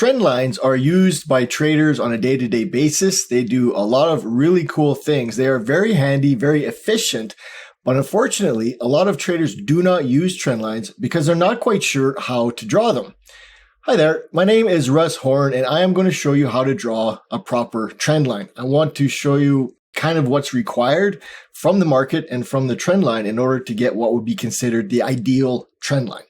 Trend lines are used by traders on a day-to-day basis. They do a lot of really cool things. They are very handy, very efficient, but unfortunately, a lot of traders do not use trend lines because they're not quite sure how to draw them. Hi there, my name is Russ Horn, and I am going to show you how to draw a proper trend line. I want to show you kind of what's required from the market and from the trend line in order to get what would be considered the ideal trend line.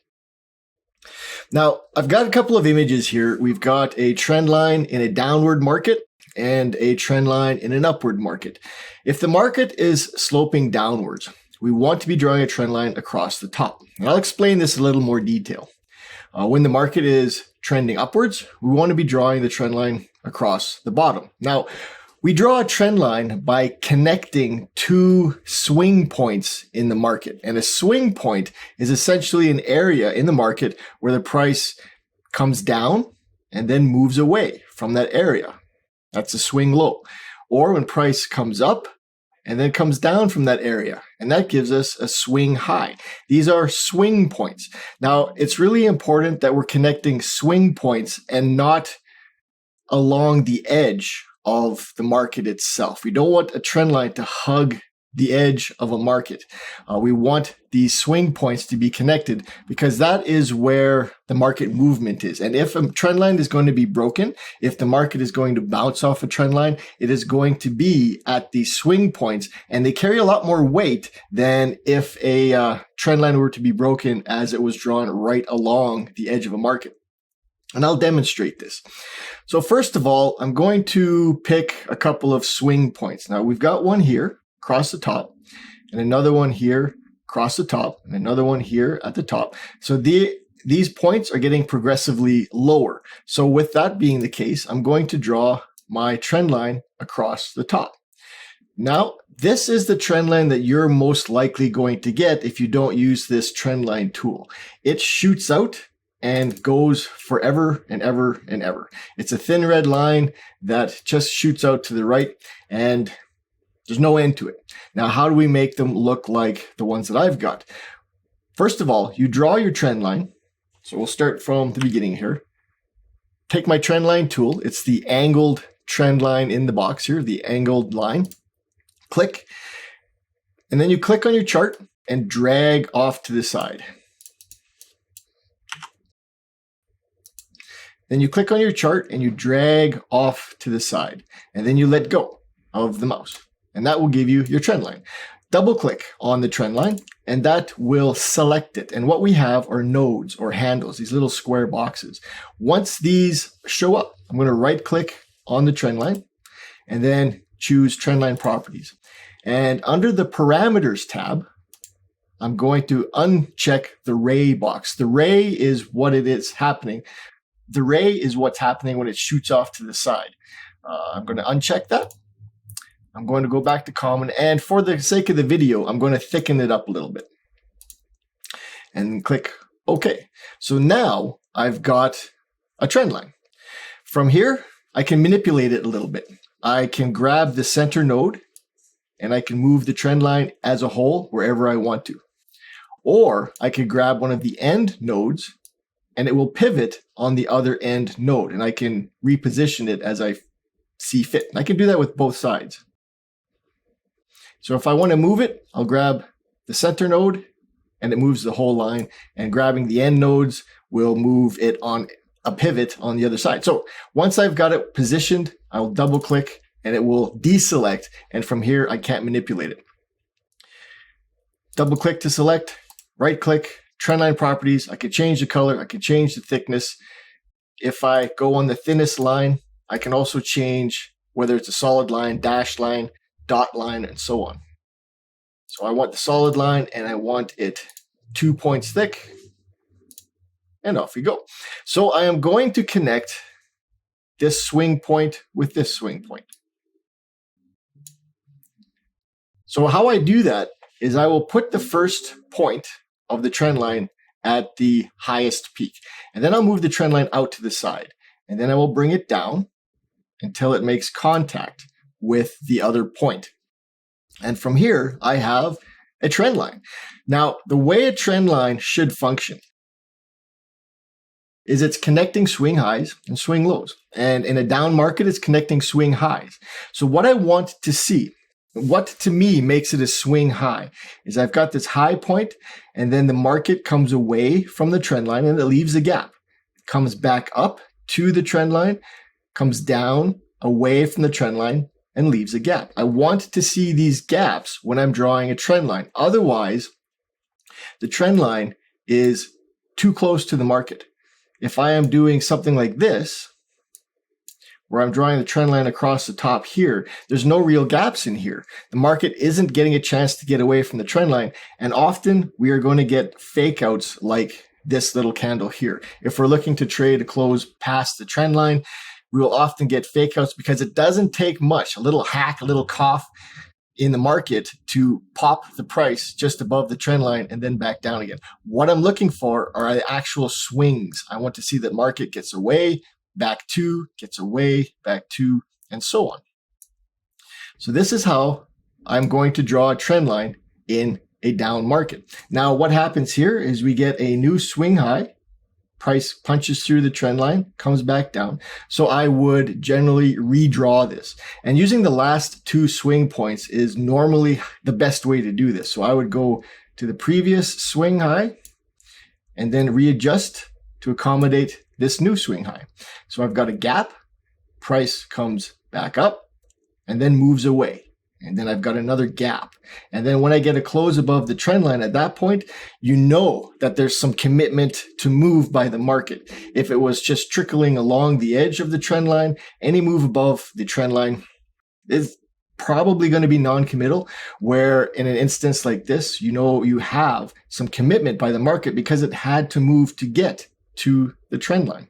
Now, I've got a couple of images here. We've got a trend line in a downward market and a trend line in an upward market. If the market is sloping downwards, we want to be drawing a trend line across the top. And I'll explain this in a little more detail. When the market is trending upwards, we want to be drawing the trend line across the bottom. Now, we draw a trend line by connecting two swing points in the market. And a swing point is essentially an area in the market where the price comes down and then moves away from that area. That's a swing low. Or when price comes up and then comes down from that area. And that gives us a swing high. These are swing points. Now, it's really important that we're connecting swing points and not along the edge of the market itself. We don't want a trend line to hug the edge of a market. We want these swing points to be connected because that is where the market movement is. And if a trend line is going to be broken, if the market is going to bounce off a trend line, it is going to be at these swing points, and they carry a lot more weight than if a trend line were to be broken as it was drawn right along the edge of a market. And I'll demonstrate this. So first of all, I'm going to pick a couple of swing points. Now we've got one here across the top and another one here across the top and another one here at the top. So these points are getting progressively lower. So with that being the case, I'm going to draw my trend line across the top. Now, this is the trend line that you're most likely going to get if you don't use this trend line tool. It shoots out and goes forever and ever and ever. It's a thin red line that just shoots out to the right, and there's no end to it. Now, how do we make them look like the ones that I've got? First of all, you draw your trend line. So we'll start from the beginning here. Take my trend line tool. It's the angled trend line in the box here, the angled line. Click, and then you click on your chart and drag off to the side. Then you click on your chart and you drag off to the side, and then you let go of the mouse, and that will give you your trend line. Double click on the trend line and that will select it. And what we have are nodes or handles, these little square boxes. Once these show up, I'm going to right click on the trend line and then choose trend line properties. And under the parameters tab, I'm going to uncheck the ray box. The ray is what it is happening. The ray is what's happening when it shoots off to the side. I'm going to uncheck that. I'm going to go back to common. And for the sake of the video, I'm going to thicken it up a little bit. And click OK. So now I've got a trend line. From here, I can manipulate it a little bit. I can grab the center node and I can move the trend line as a whole wherever I want to. Or I could grab one of the end nodes and it will pivot on the other end node, and I can reposition it as I see fit. And I can do that with both sides. So if I want to move it, I'll grab the center node and it moves the whole line, and grabbing the end nodes will move it on a pivot on the other side. So once I've got it positioned, I'll double click and it will deselect, and from here I can't manipulate it. Double click to select, right click, trendline properties. I could change the color. I could change the thickness. If I go on the thinnest line, I can also change whether it's a solid line, dashed line, dot line, and so on. So I want the solid line and I want it 2 points thick, and off we go. So I am going to connect this swing point with this swing point. So how I do that is I will put the first point of the trend line at the highest peak. And then I'll move the trend line out to the side. And then I will bring it down until it makes contact with the other point. And from here, I have a trend line. Now, the way a trend line should function is it's connecting swing highs and swing lows. And in a down market, it's connecting swing highs. So what I want to see, what to me makes it a swing high, is I've got this high point, and then the market comes away from the trend line and it leaves a gap. It comes back up to the trend line, comes down away from the trend line, and leaves a gap. I want to see these gaps when I'm drawing a trend line. Otherwise, the trend line is too close to the market. If I am doing something like this, where I'm drawing the trend line across the top here, there's no real gaps in here. The market isn't getting a chance to get away from the trend line. And often we are going to get fake outs like this little candle here. If we're looking to trade a close past the trend line, we will often get fake outs because it doesn't take much, a little hack, a little cough in the market to pop the price just above the trend line and then back down again. What I'm looking for are the actual swings. I want to see that market gets away, back to, gets away, back to, and so on. So this is how I'm going to draw a trend line in a down market. Now, what happens here is we get a new swing high. Price punches through the trend line, comes back down. So I would generally redraw this. And using the last two swing points is normally the best way to do this. So I would go to the previous swing high and then readjust to accommodate this new swing high. So I've got a gap, price comes back up and then moves away. And then I've got another gap. And then when I get a close above the trend line at that point, you know that there's some commitment to move by the market. If it was just trickling along the edge of the trend line, any move above the trend line is probably going to be non-committal, where in an instance like this, you know you have some commitment by the market because it had to move to get to the trend line.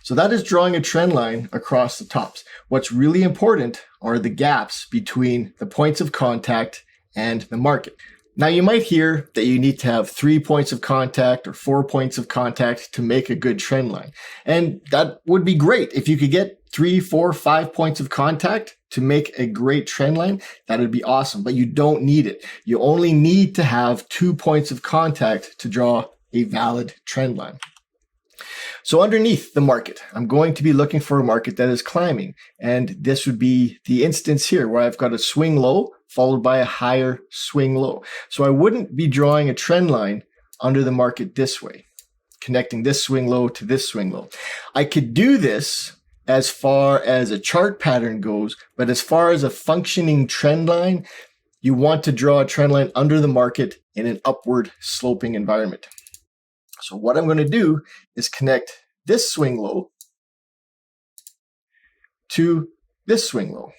So that is drawing a trend line across the tops. What's really important are the gaps between the points of contact and the market. Now, you might hear that you need to have 3 points of contact or 4 points of contact to make a good trend line. And that would be great. If you could get 3, 4, 5 points of contact to make a great trend line, that would be awesome. But you don't need it. You only need to have 2 points of contact to draw a valid trend line. So underneath the market, I'm going to be looking for a market that is climbing. And this would be the instance here where I've got a swing low followed by a higher swing low. So I wouldn't be drawing a trend line under the market this way, connecting this swing low to this swing low. I could do this as far as a chart pattern goes, but as far as a functioning trend line, you want to draw a trend line under the market in an upward sloping environment. So what I'm going to do is connect this swing low to this swing low.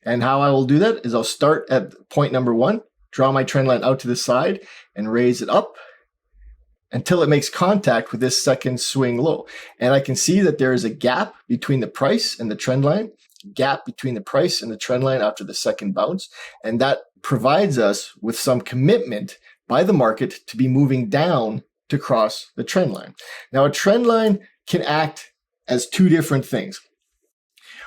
And how I will do that is I'll start at point number 1, draw my trend line out to the side and raise it up until it makes contact with this second swing low. And I can see that there is a gap between the price and the trend line, gap between the price and the trend line after the second bounce. And that provides us with some commitment by the market to be moving down to cross the trend line. Now, a trend line can act as 2 different things.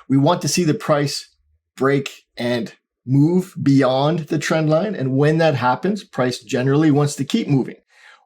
We want to see the price break and move beyond the trend line. And when that happens, price generally wants to keep moving.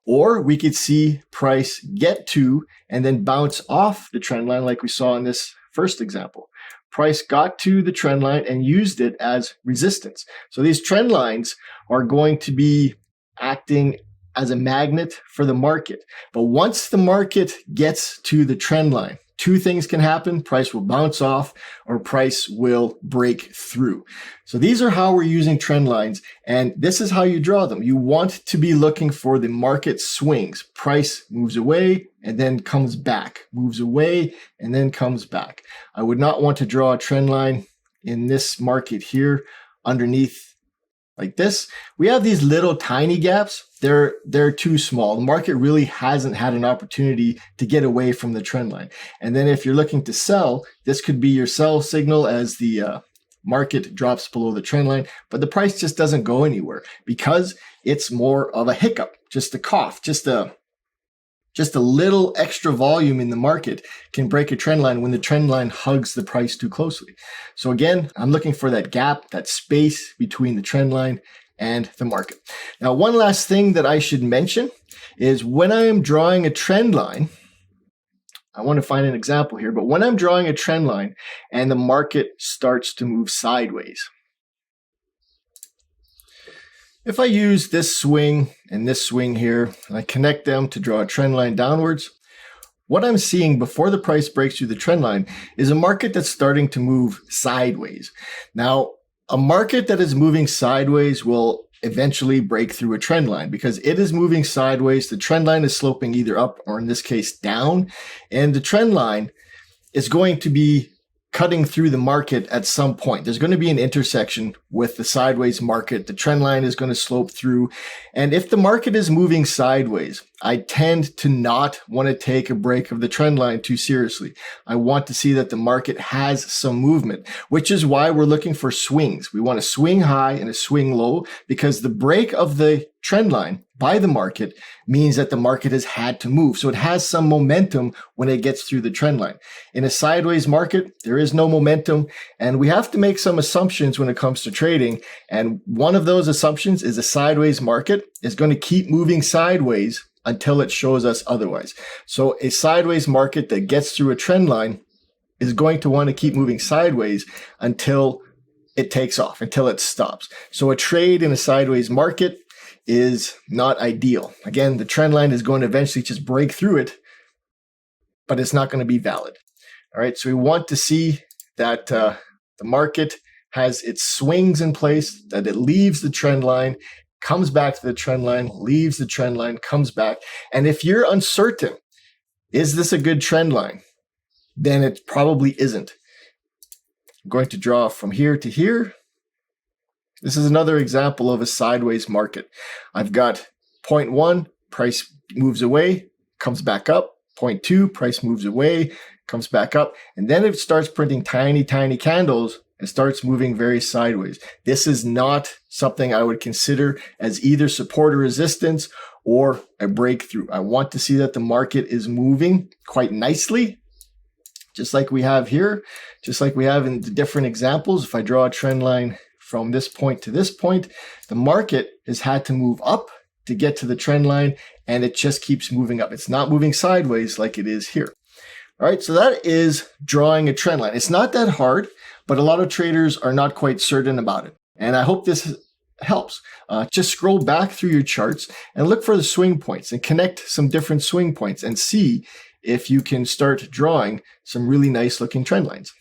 Or we could see price get to and then bounce off the trend line like we saw in this first example. Price got to the trend line and used it as resistance. So these trend lines are going to be acting as a magnet for the market. But once the market gets to the trend line, 2 things can happen. Price will bounce off or price will break through. So these are how we're using trend lines. And this is how you draw them. You want to be looking for the market swings. Price moves away and then comes back, moves away and then comes back. I would not want to draw a trend line in this market here underneath like this. We have these little tiny gaps. They're too small. The market really hasn't had an opportunity to get away from the trend line. And then if you're looking to sell, this could be your sell signal as the market drops below the trend line, but the price just doesn't go anywhere because it's more of a hiccup, just a cough, just a little extra volume in the market can break a trend line when the trend line hugs the price too closely. So again, I'm looking for that gap, that space between the trend line and the market. Now, one last thing that I should mention is when I am drawing a trend line, I want to find an example here, but when I'm drawing a trend line and the market starts to move sideways, if I use this swing and this swing here, and I connect them to draw a trend line downwards, what I'm seeing before the price breaks through the trend line is a market that's starting to move sideways. Now, a market that is moving sideways will eventually break through a trend line because it is moving sideways. The trend line is sloping either up or in this case down, and the trend line is going to be cutting through the market at some point. There's going to be an intersection with the sideways market. The trend line is going to slope through. And if the market is moving sideways, I tend to not want to take a break of the trend line too seriously. I want to see that the market has some movement, which is why we're looking for swings. We want a swing high and a swing low because the break of the trend line by the market means that the market has had to move. So it has some momentum when it gets through the trend line. In a sideways market, there is no momentum, and we have to make some assumptions when it comes to trading. And one of those assumptions is a sideways market is going to keep moving sideways until it shows us otherwise. So a sideways market that gets through a trend line is going to want to keep moving sideways until it takes off, until it stops. So a trade in a sideways market is not ideal. Again, the trend line is going to eventually just break through it, but it's not going to be valid. All right, so we want to see that the market has its swings in place, that it leaves the trend line, comes back to the trend line, leaves the trend line, comes back. And if you're uncertain, is this a good trend line? Then it probably isn't. I'm going to draw from here to here. This is another example of a sideways market. I've got point 1, price moves away, comes back up. Point 2, price moves away, comes back up. And then it starts printing tiny, tiny candles and starts moving very sideways. This is not something I would consider as either support or resistance or a breakthrough. I want to see that the market is moving quite nicely, just like we have here, just like we have in the different examples. If I draw a trend line from this point to this point, the market has had to move up to get to the trend line, and it just keeps moving up. It's not moving sideways like it is here. All right, so that is drawing a trend line. It's not that hard, but a lot of traders are not quite certain about it. And I hope this helps. Just scroll back through your charts and look for the swing points and connect some different swing points and see if you can start drawing some really nice looking trend lines.